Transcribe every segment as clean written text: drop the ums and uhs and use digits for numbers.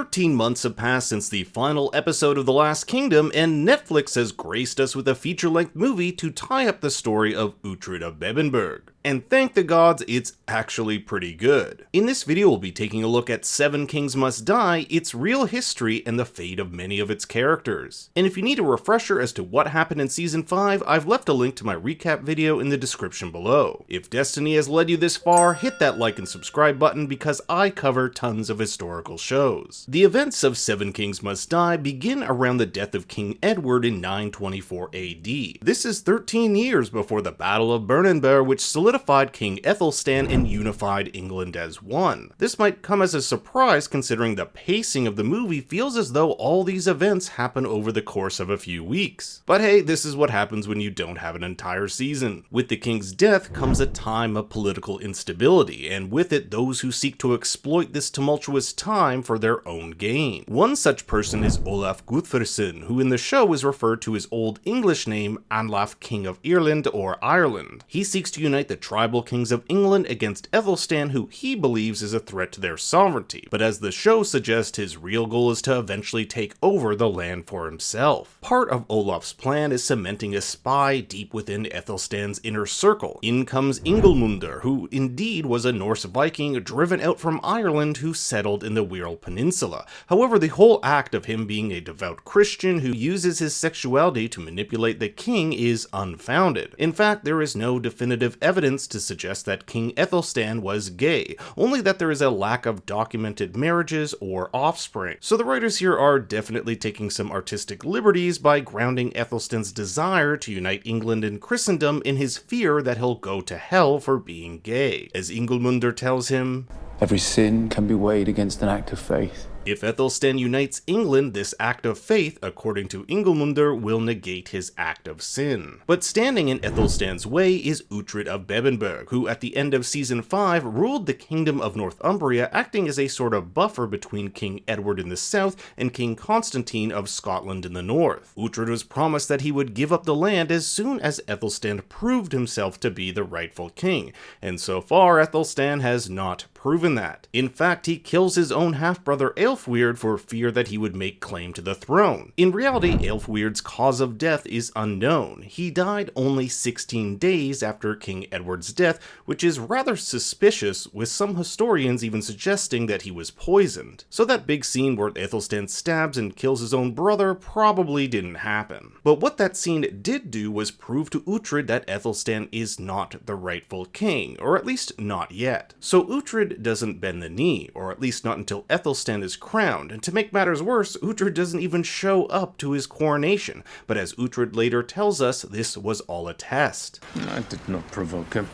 13 months have passed since the final episode of The Last Kingdom, and Netflix has graced us with a feature-length movie to tie up the story of Uhtred of Bebbanburg. And thank the gods, it's actually pretty good. In this video, we'll be taking a look at Seven Kings Must Die, its real history, and the fate of many of its characters. And if you need a refresher as to what happened in Season 5, I've left a link to my recap video in the description below. If Destiny has led you this far, hit that like and subscribe button because I cover tons of historical shows. The events of Seven Kings Must Die begin around the death of King Edward in 924 AD. This is 13 years before the Battle of Birnenberg, which solidified King Ethelstan and unified England as one. This might come as a surprise considering the pacing of the movie feels as though all these events happen over the course of a few weeks. But hey, this is what happens when you don't have an entire season. With the king's death comes a time of political instability, and with it those who seek to exploit this tumultuous time for their own gain. One such person is Olaf Guthferthson, who in the show is referred to his Old English name Anlaf, King of Ireland or Ireland. He seeks to unite the tribal kings of England against Ethelstan, who he believes is a threat to their sovereignty, but as the show suggests, his real goal is to eventually take over the land for himself. Part of Olaf's plan is cementing a spy deep within Ethelstan's inner circle. In comes Ingolmundr, who indeed was a Norse Viking driven out from Ireland who settled in the Wirral Peninsula. However, the whole act of him being a devout Christian who uses his sexuality to manipulate the king is unfounded. In fact, there is no definitive evidence to suggest that King Ethelstan was gay, only that there is a lack of documented marriages or offspring. So the writers here are definitely taking some artistic liberties by grounding Ethelstan's desire to unite England and Christendom in his fear that he'll go to hell for being gay. As Ingolmundr tells him, "Every sin can be weighed against an act of faith." If Ethelstan unites England, this act of faith, according to Ingolmundr, will negate his act of sin. But standing in Ethelstan's way is Uhtred of Bebbanburg, who at the end of Season 5 ruled the Kingdom of Northumbria, acting as a sort of buffer between King Edward in the south and King Constantine of Scotland in the north. Uhtred was promised that he would give up the land as soon as Ethelstan proved himself to be the rightful king, and so far Ethelstan has not proven that. In fact, he kills his own half-brother Aelfweird for fear that he would make claim to the throne. In reality, Aelfweird's cause of death is unknown. He died only 16 days after King Edward's death, which is rather suspicious, with some historians even suggesting that he was poisoned. So that big scene where Ethelstan stabs and kills his own brother probably didn't happen. But what that scene did do was prove to Uhtred that Ethelstan is not the rightful king, or at least not yet. So Uhtred doesn't bend the knee, or at least not until Ethelstan is crowned, and to make matters worse, Uhtred doesn't even show up to his coronation, but as Uhtred later tells us, this was all a test. I did not provoke him.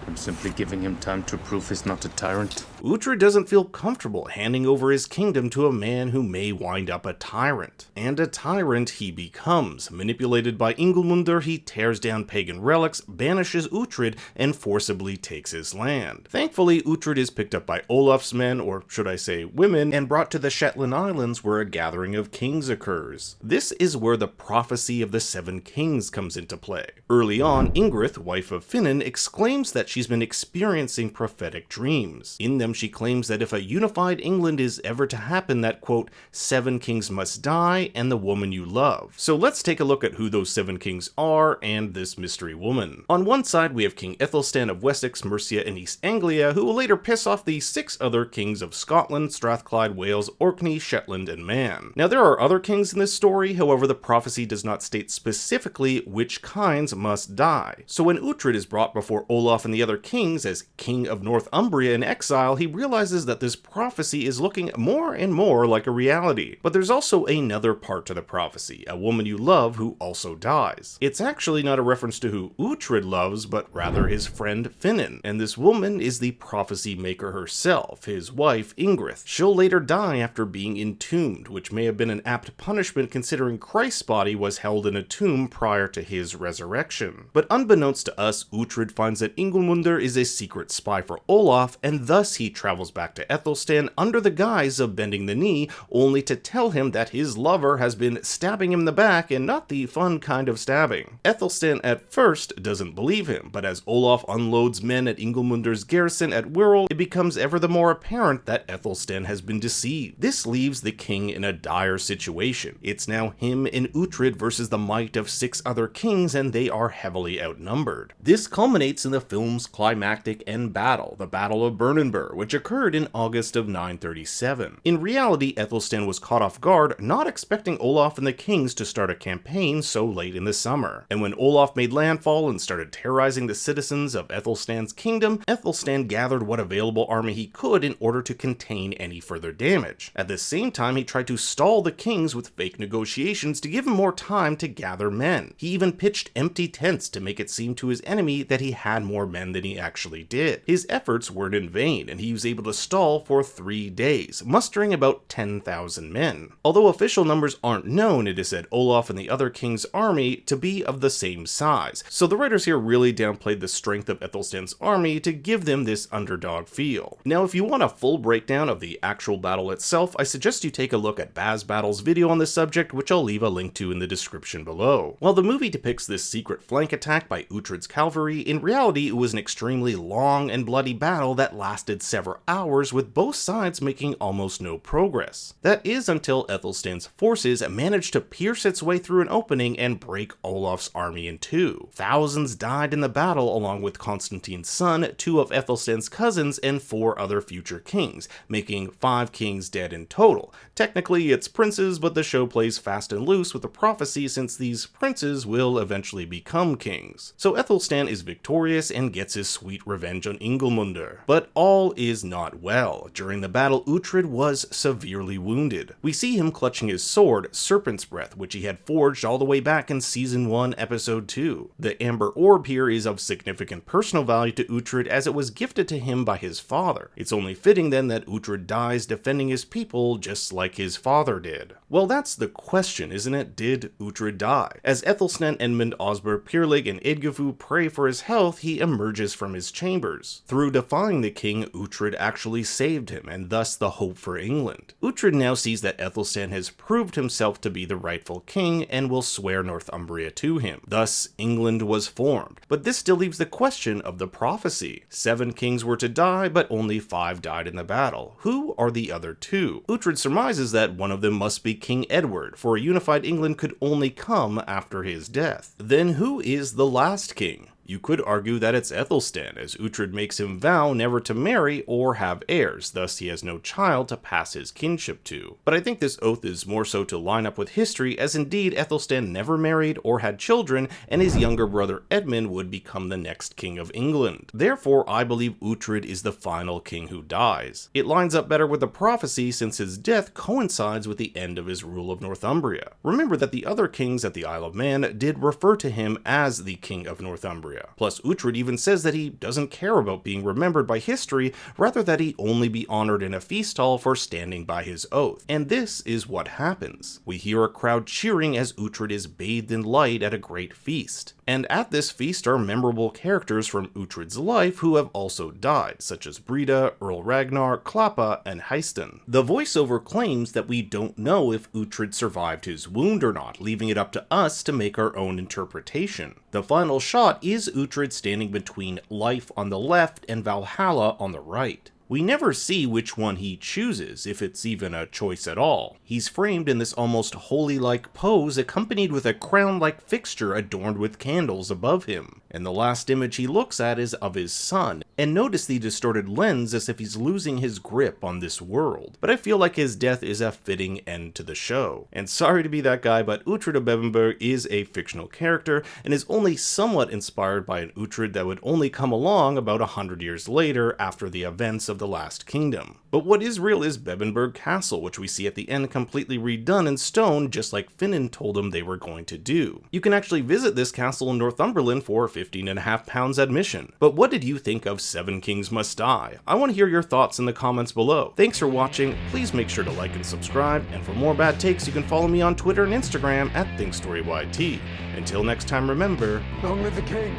I'm simply giving him time to prove he's not a tyrant. Uhtred doesn't feel comfortable handing over his kingdom to a man who may wind up a tyrant. And a tyrant he becomes. Manipulated by Ingolmundr, he tears down pagan relics, banishes Uhtred, and forcibly takes his land. Thankfully, Uhtred is picked up by Olaf's men, or should I say women, and brought to the Shetland Islands where a gathering of kings occurs. This is where the prophecy of the Seven Kings comes into play. Early on, Ingrid, wife of Finan, exclaims that she's been experiencing prophetic dreams. In them, she claims that if a unified England is ever to happen, that, quote, seven kings must die and the woman you love. So let's take a look at who those seven kings are and this mystery woman. On one side, we have King Ethelstan of Wessex, Mercia, and East Anglia, who will later piss off the 6 other kings of Scotland, Strathclyde, Wales, Orkney, Shetland, and Man. Now, there are other kings in this story, however, the prophecy does not state specifically which kinds must die. So when Uhtred is brought before Olaf and the other kings as King of Northumbria in exile, he realizes that this prophecy is looking more and more like a reality. But there's also another part to the prophecy, a woman you love who also dies. It's actually not a reference to who Uhtred loves, but rather his friend Finan, and this woman is the prophecy maker herself, his wife Ingrid. She'll later die after being entombed, which may have been an apt punishment considering Christ's body was held in a tomb prior to his resurrection. But unbeknownst to us, Uhtred finds that Ingolmundr is a secret spy for Olaf, and thus he he travels back to Ethelstan under the guise of bending the knee, only to tell him that his lover has been stabbing him in the back, and not the fun kind of stabbing. Ethelstan at first doesn't believe him, but as Olaf unloads men at Ingolmunder's garrison at Wirral, it becomes ever the more apparent that Ethelstan has been deceived. This leaves the king in a dire situation. It's now him and Uhtred versus the might of 6 other kings, and they are heavily outnumbered. This culminates in the film's climactic end battle, the Battle of Brunanburh, which occurred in August of 937. In reality, Ethelstan was caught off guard, not expecting Olaf and the kings to start a campaign so late in the summer. And when Olaf made landfall and started terrorizing the citizens of Ethelstan's kingdom, Ethelstan gathered what available army he could in order to contain any further damage. At the same time, he tried to stall the kings with fake negotiations to give him more time to gather men. He even pitched empty tents to make it seem to his enemy that he had more men than he actually did. His efforts weren't in vain, and he was able to stall for 3 days, mustering about 10,000 men. Although official numbers aren't known, it is said Olaf and the other king's army to be of the same size, so the writers here really downplayed the strength of Ethelstan's army to give them this underdog feel. Now, if you want a full breakdown of the actual battle itself, I suggest you take a look at Baz Battle's video on this subject, which I'll leave a link to in the description below. While the movie depicts this secret flank attack by Uhtred's cavalry, in reality it was an extremely long and bloody battle that lasted several hours, with both sides making almost no progress. That is until Ethelstan's forces managed to pierce its way through an opening and break Olaf's army in two. Thousands died in the battle, along with Constantine's son, 2 of Ethelstan's cousins, and 4 other future kings, making 5 kings dead in total. Technically it's princes, but the show plays fast and loose with the prophecy since these princes will eventually become kings. So Ethelstan is victorious and gets his sweet revenge on Ingolmundr. But all is not well. During the battle, Uhtred was severely wounded. We see him clutching his sword, Serpent's Breath, which he had forged all the way back in Season 1, Episode 2. The Amber Orb here is of significant personal value to Uhtred as it was gifted to him by his father. It's only fitting then that Uhtred dies defending his people just like his father did. Well, that's the question, isn't it? Did Uhtred die? As Ethelstan, Edmund, Osberh, Pyrlig, and Idgifu pray for his health, he emerges from his chambers. Through defying the king, Uhtred actually saved him, and thus the hope for England. Uhtred now sees that Ethelstan has proved himself to be the rightful king and will swear Northumbria to him. Thus, England was formed. But this still leaves the question of the prophecy. 7 kings were to die, but only 5 died in the battle. Who are the other 2? Uhtred surmises that one of them must be King Edward, for a unified England could only come after his death. Then who is the last king? You could argue that it's Ethelstan, as Uhtred makes him vow never to marry or have heirs, thus he has no child to pass his kinship to. But I think this oath is more so to line up with history, as indeed Ethelstan never married or had children, and his younger brother Edmund would become the next king of England. Therefore, I believe Uhtred is the final king who dies. It lines up better with the prophecy since his death coincides with the end of his rule of Northumbria. Remember that the other kings at the Isle of Man did refer to him as the King of Northumbria. Plus, Uhtred even says that he doesn't care about being remembered by history, rather that he only be honored in a feast hall for standing by his oath. And this is what happens. We hear a crowd cheering as Uhtred is bathed in light at a great feast. And at this feast are memorable characters from Uhtred's life who have also died, such as Brida, Earl Ragnar, Klappa, and Heiston. The voiceover claims that we don't know if Uhtred survived his wound or not, leaving it up to us to make our own interpretation. The final shot is Uhtred standing between life on the left and Valhalla on the right. We never see which one he chooses, if it's even a choice at all. He's framed in this almost holy-like pose, accompanied with a crown-like fixture adorned with candles above him. And the last image he looks at is of his son, and notice the distorted lens as if he's losing his grip on this world. But I feel like his death is a fitting end to the show. And sorry to be that guy, but Uhtred of Bebbanburg is a fictional character, and is only somewhat inspired by an Uhtred that would only come along about 100 years later after the events of the Last Kingdom. But what is real is Bebbanburg Castle, which we see at the end completely redone in stone, just like Finan told him they were going to do. You can actually visit this castle in Northumberland for £15.50 admission. But what did you think of 7 Kings Must Die? I want to hear your thoughts in the comments below. Thanks for watching, please make sure to like and subscribe, and for more bad takes you can follow me on Twitter and Instagram at ThinkStoryYT. Until next time, remember, Long live the king!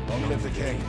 Long live the king.